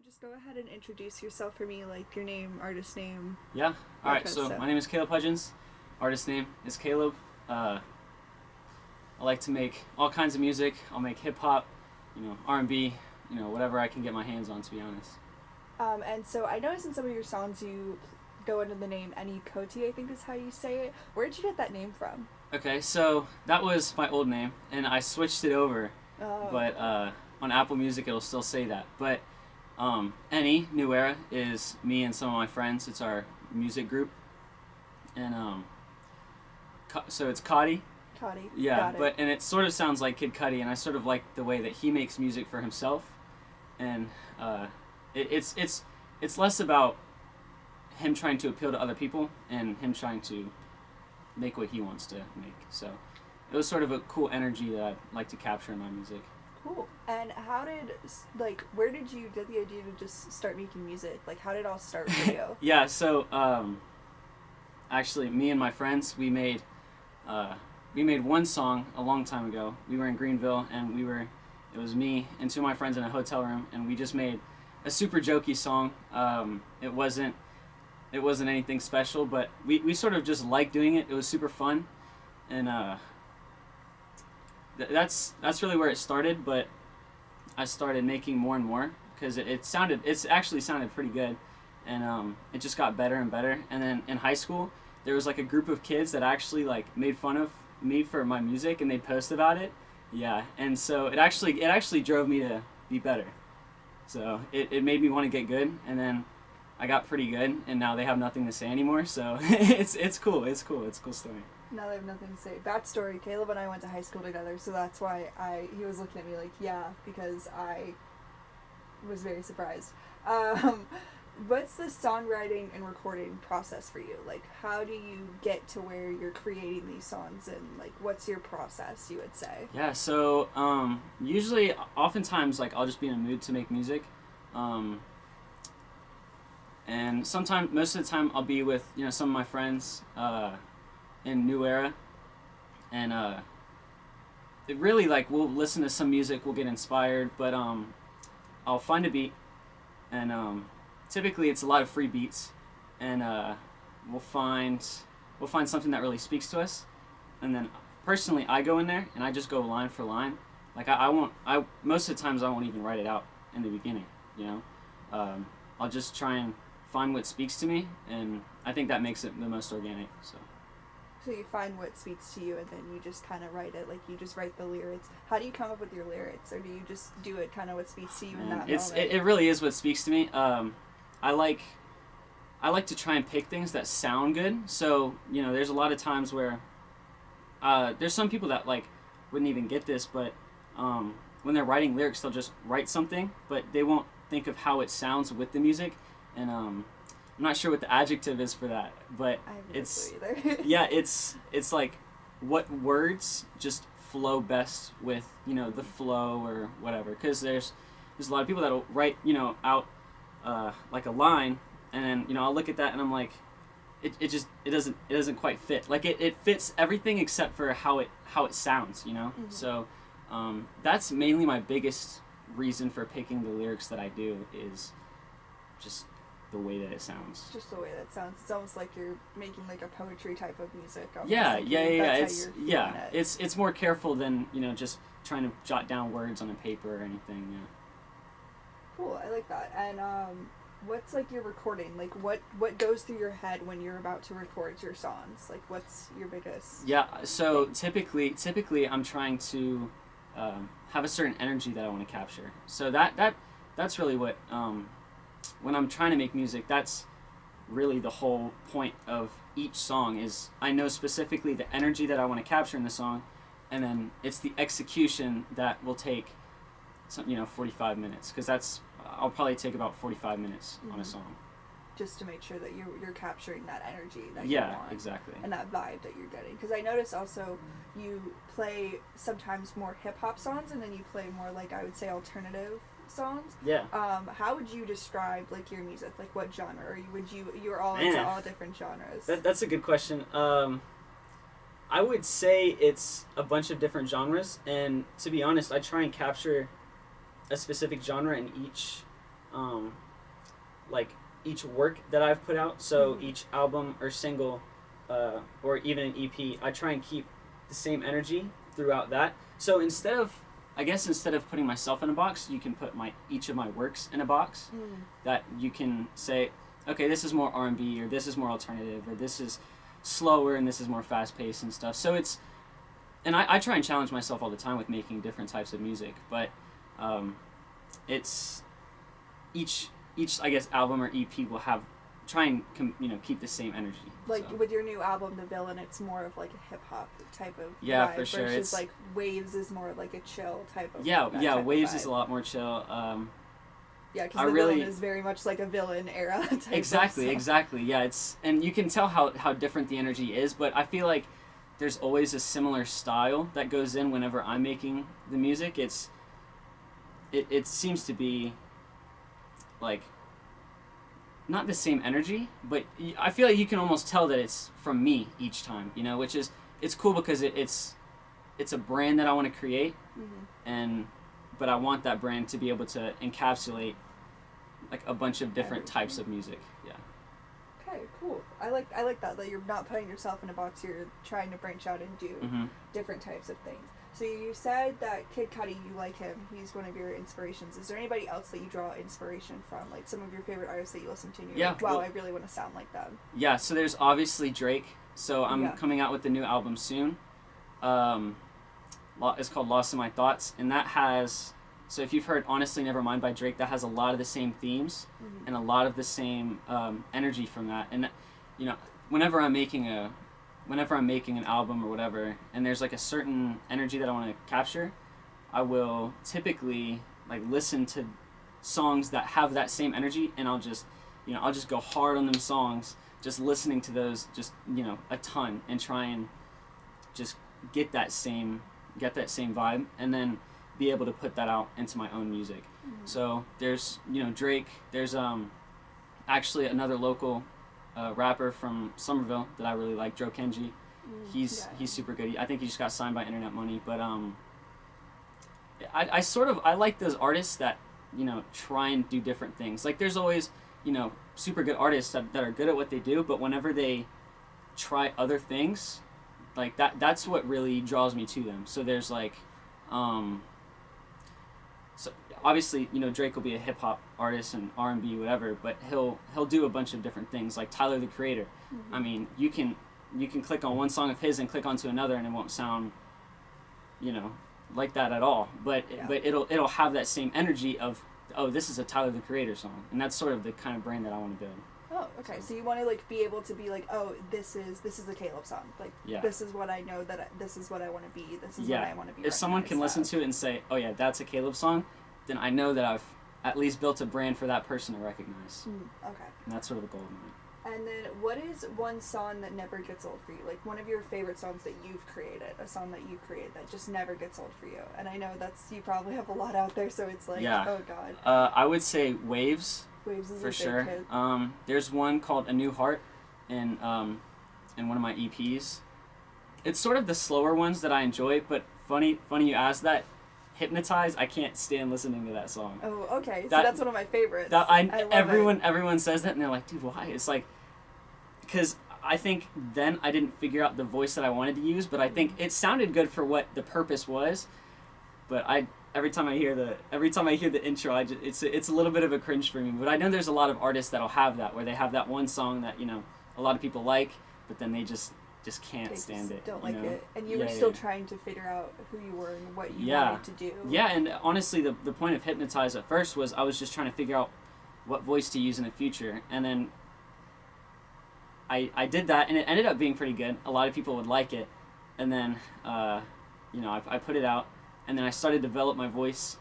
just go ahead and introduce yourself for me, like your name, artist name. Yeah. All right. So my name is Caleb Hudgens. Artist name is Caleb. I like to make all kinds of music. I'll make hip hop, R&B, whatever I can get my hands on, to be honest. And so I noticed in some of your songs you go under the name Any Koti, I think is how you say it. Where did you get that name from? Okay, so that was my old name, and I switched it over. Oh. But on Apple Music, it'll still say that. But Any, New Era, is me and some of my friends. It's our music group. And so it's Cudi. Cudi. Yeah, and it sort of sounds like Kid Cudi, and I sort of like the way that he makes music for himself. And it's less about him trying to appeal to other people and him trying to make what he wants to make. So it was sort of a cool energy that I'd like to capture in my music. Cool. And where did you get the idea to just start making music? Like, how did it all start for you? Yeah, so actually, me and my friends, we made one song a long time ago. We were in Greenville, and it was me and two of my friends in a hotel room, and we just made a super jokey song. It wasn't anything special, but we sort of just liked doing it. It was super fun, and that's really where it started. But I started making more and more because it's actually sounded pretty good, and it just got better and better. And then in high school, there was like a group of kids that actually like made fun of me for my music, and they post about it. Yeah, and so it actually drove me to be better. So it made me want to get good, and then I got pretty good, and now they have nothing to say anymore. So it's cool. It's a cool story. Now they have nothing to say. Backstory: Caleb and I went to high school together, so that's why he was looking at me like, yeah, because I was very surprised. What's the songwriting and recording process for you? Like, how do you get to where you're creating these songs, and like, what's your process, you would say? Yeah, so usually, oftentimes, like, I'll just be in a mood to make music, and sometimes, most of the time, I'll be with some of my friends in New Era, and it really, like, we'll listen to some music, we'll get inspired, but I'll find a beat, and typically it's a lot of free beats, and we'll find something that really speaks to us, and then personally I go in there and I just go line for line. Like I most of the times I won't even write it out in the beginning. I'll just try and find what speaks to me, and I think that makes it the most organic. So you find what speaks to you, and then you just kind of write it, like you just write the lyrics. How do you come up with your lyrics, or do you just do it kind of what speaks to you in that moment? It really is what speaks to me. I like to try and pick things that sound good. So, there's a lot of times where there's some people that like wouldn't even get this, but when they're writing lyrics, they'll just write something, but they won't think of how it sounds with the music. And I'm not sure what the adjective is for that, but it's yeah, it's like what words just flow best with the flow or whatever. Because there's a lot of people that'll write out like a line, and then I'll look at that and I'm like, it doesn't quite fit. Like it fits everything except for how it sounds. Mm-hmm. So that's mainly my biggest reason for picking the lyrics that I do, is just the way that it sounds. Just the way that it sounds. It's almost like you're making like a poetry type of music. Yeah. It's more careful than just trying to jot down words on a paper or anything. Yeah. Cool, I like that. And what's like your recording? Like what goes through your head when you're about to record your songs? Like what's your biggest? Yeah, so typically I'm trying to have a certain energy that I want to capture. So that's really what when I'm trying to make music, that's really the whole point of each song. Is I know specifically the energy that I want to capture in the song, and then it's the execution that will take 45 minutes, because I'll probably take about 45 minutes mm-hmm. on a song. Just to make sure that you're capturing that energy that you want. Yeah, exactly. And that vibe that you're getting. Because I notice also you play sometimes more hip-hop songs, and then you play more, like, I would say, alternative songs. Yeah. How would you describe, like, your music? Like, what genre? Or you're all into all different genres? That's a good question. I would say it's a bunch of different genres, and to be honest, I try and capture a specific genre in each like each work that I've put out. So each album or single, or even an EP, I try and keep the same energy throughout that. So instead of putting myself in a box, you can put each of my works in a box that you can say, okay, this is more R&B, or this is more alternative, or this is slower and this is more fast-paced and stuff. So and I try and challenge myself all the time with making different types of music, but it's each I guess album or EP will try and keep the same energy. Like with your new album, The Villain, it's more of like a hip hop type of vibe, for sure. Versus like Waves is more like a chill type of Waves is a lot more chill. Because The Villain is very much like a villain era type Exactly. Yeah, and you can tell how different the energy is, but I feel like there's always a similar style that goes in whenever I'm making the music. It seems to be like not the same energy, but I feel like you can almost tell that it's from me each time, which is, it's cool because it's a brand that I want to create, but I want that brand to be able to encapsulate like a bunch of different types of music. Yeah. Okay, cool. I like that you're not putting yourself in a box, you're trying to branch out and do different types of things. So you said that Kid Cudi, you like him, he's one of your inspirations. Is there anybody else that you draw inspiration from, like some of your favorite artists that you listen to and you're like, wow, I really want to sound like them? Yeah, so there's obviously Drake. So I'm coming out with the new album soon. It's called Lost in My Thoughts, and that has, so if you've heard Honestly Nevermind by Drake, that has a lot of the same themes and a lot of the same energy from that. And whenever I'm making an album or whatever, and there's like a certain energy that I want to capture, I will typically like listen to songs that have that same energy, and I'll just go hard on them songs, just listening to those just a ton, and try and just get that same vibe, and then be able to put that out into my own music. So there's Drake, there's actually another local rapper from Somerville that I really like, Joe Kenji. He's super good. I think he just got signed by Internet Money, but I like those artists that try and do different things. Like there's always super good artists that are good at what they do, but whenever they try other things, like that's what really draws me to them. So there's like so obviously Drake will be a hip hop artist and R&B whatever, but he'll do a bunch of different things, like Tyler the Creator. I mean, you can click on one song of his and click onto another and it won't sound like that at all, but it'll have that same energy of, oh, this is a Tyler the Creator song, and that's sort of the kind of brand that I want to build. Oh, okay. So you want to like be able to be like, oh, this is the Caleb song. Like, this is what I know this is what I want to be. This is what I want to be. If someone can listen to it and say, oh yeah, that's a Caleb song, then I know that I've at least built a brand for that person to recognize. Okay. And that's sort of a goal of mine. And then, what is one song that never gets old for you? Like one of your favorite songs that you've created, a song that you created that just never gets old for you. And I know you probably have a lot out there, so it's like, oh god. I would say Waves. Waves is for sure. There's one called A New Heart in one of my EPs. It's sort of the slower ones that I enjoy, but funny you ask that. Hypnotize, I can't stand listening to that song. Oh, okay. So that's one of my favorites. I love everyone says that, and they're like, dude, why? It's like, because I think then I didn't figure out the voice that I wanted to use, but I think it sounded good for what the purpose was. But every time I hear the intro, it's a little bit of a cringe for me. But I know there's a lot of artists that'll have that, where they have that one song that a lot of people like, but then they just can't stand it. Don't like it. And you were still trying to figure out who you were and what you wanted to do. Yeah, and honestly, the point of Hypnotize at first was I was just trying to figure out what voice to use in the future. And then I did that, and it ended up being pretty good. A lot of people would like it. And then, I put it out, and then I started to develop my voice.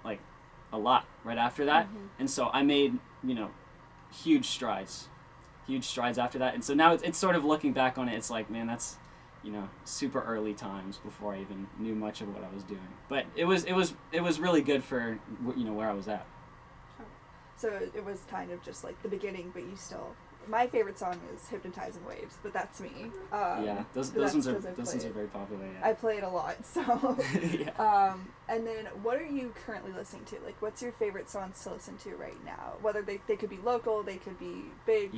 Like a lot right after that. And so I made, huge strides after that. And so now it's sort of looking back on it, it's like, man, that's super early times before I even knew much of what I was doing, but it was really good for where I was at. So it was kind of just like the beginning, but you still my favorite song is Hypnotizing Waves, but that's me. Yeah, those ones are very popular. Yeah. I play it a lot, so. Yeah. And then, what are you currently listening to? Like, what's your favorite songs to listen to right now? Whether they could be local, they could be big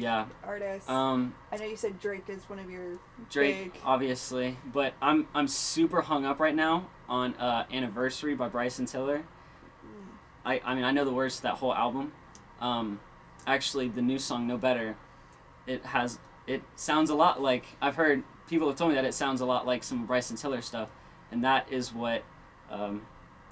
artists. I know you said Drake is one of your Drake, big... obviously, but I'm super hung up right now on Anniversary by Bryson Tiller. I mean, I know the words to that whole album. Actually, the new song, No Better, it sounds a lot like, I've heard people have told me that it sounds a lot like some Bryson Tiller stuff, and that is what, and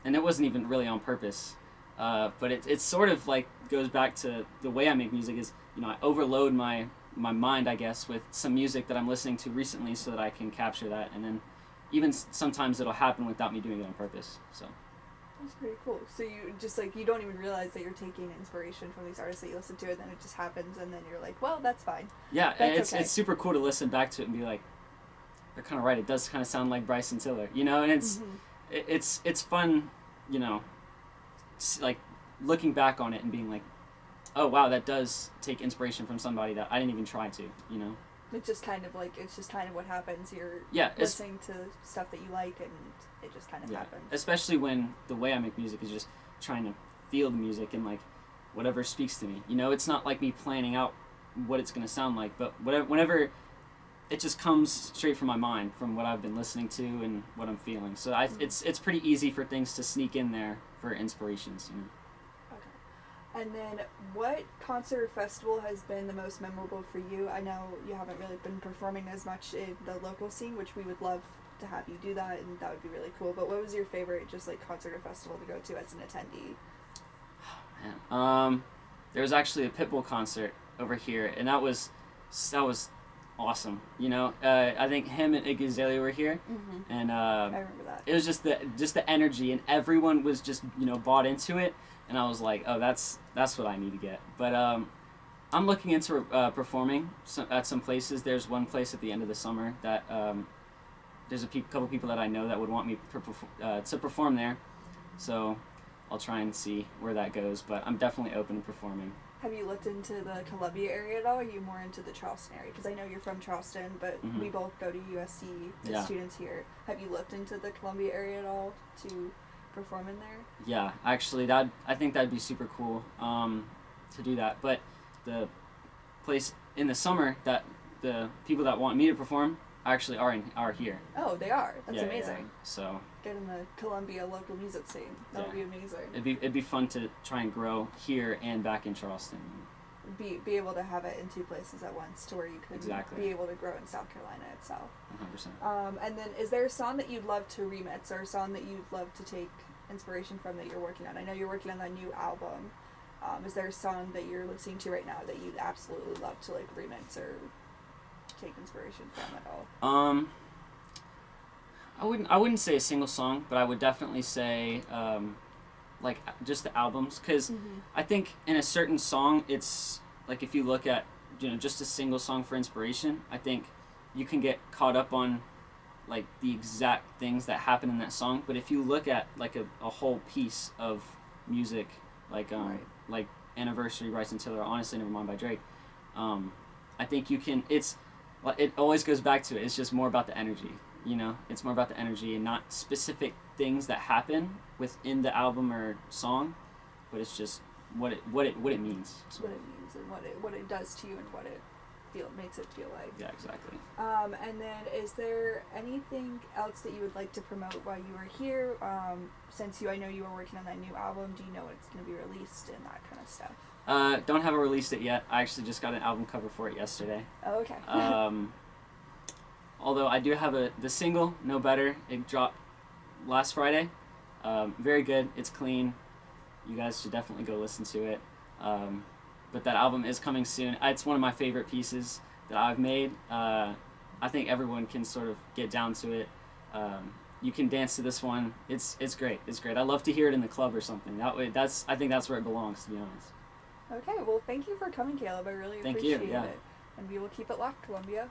it wasn't even really on purpose, but it sort of like goes back to the way I make music is, you know, I overload my mind, I guess, with some music that I'm listening to recently so that I can capture that, and then even sometimes it'll happen without me doing it on purpose, so. That's pretty cool. So you just like, you don't even realize that you're taking inspiration from these artists that you listen to, and then it just happens, and then you're like, well, that's fine. Yeah, that's it's super cool to listen back to it and be like, they're kind of right. It does kind of sound like Bryson Tiller, you know, and it's fun, you know, like looking back on it and being like, oh wow, that does take inspiration from somebody that I didn't even try to, you know. It's just kind of what happens. You're listening to stuff that you like, and it just kind of happens. Especially when the way I make music is just trying to feel the music and like whatever speaks to me. You know, it's not like me planning out what it's going to sound like, but whenever it just comes straight from my mind, from what I've been listening to and what I'm feeling. So it's pretty easy for things to sneak in there for inspirations, you know. And then, what concert or festival has been the most memorable for you? I know you haven't really been performing as much in the local scene, which we would love to have you do that, and that would be really cool. But what was your favorite, just like concert or festival to go to as an attendee? Man, there was actually a Pitbull concert over here, and that was awesome. You know, I think him and Iggy Azalea were here, and I remember that. It was just the energy, and everyone was just, you know, bought into it. And I was like, oh, that's what I need to get. But I'm looking into performing at some places. There's one place at the end of the summer that there's a couple people that I know that would want me to perform there. So I'll try and see where that goes. But I'm definitely open to performing. Have you looked into the Columbia area at all? Or are you more into the Charleston area? Because I know you're from Charleston, but we both go to USC as students here. Have you looked into the Columbia area at all to perform in there? Yeah, actually, I think that'd be super cool to do that. But the place in the summer that the people that want me to perform actually are here. Oh, they are. That's amazing. Yeah. So get in the Columbia local music scene. That would be amazing. It'd be fun to try and grow here and back in Charleston. Be able to have it in two places at once, to where you could be able to grow in South Carolina itself. 100%. And then, is there a song that you'd love to remix, or a song that you'd love to take inspiration from that you're working on? I know you're working on that new album. Is there a song that you're listening to right now that you'd absolutely love to like remix or take inspiration from at all? I wouldn't say a single song, but I would definitely say like just the albums, because I think in a certain song, it's like if you look at, you know, just a single song for inspiration, I think you can get caught up on like the exact things that happen in that song. But if you look at like a whole piece of music, like like Anniversary, Bryson Tiller, Honestly Nevermind by Drake, I think you can. It always goes back to it. It's just more about the energy. You know, it's more about the energy and not specific things that happen within the album or song, but it's just what it means. So. What it means and what it does to you and what it makes it feel like. Yeah, exactly. And then, is there anything else that you would like to promote while you were here? Since I know you were working on that new album, do you know when it's going to be released and that kind of stuff? Don't have it released it yet. I actually just got an album cover for it yesterday. Oh, okay. Although I do have the single, No Better. It dropped last Friday. Very good. It's clean. You guys should definitely go listen to it. But that album is coming soon. It's one of my favorite pieces that I've made. I think everyone can sort of get down to it. You can dance to this one. It's great. It's great. I love to hear it in the club or something. That way, I think that's where it belongs, to be honest. Okay. Well, thank you for coming, Caleb. I really appreciate it. And we will keep it locked, Columbia.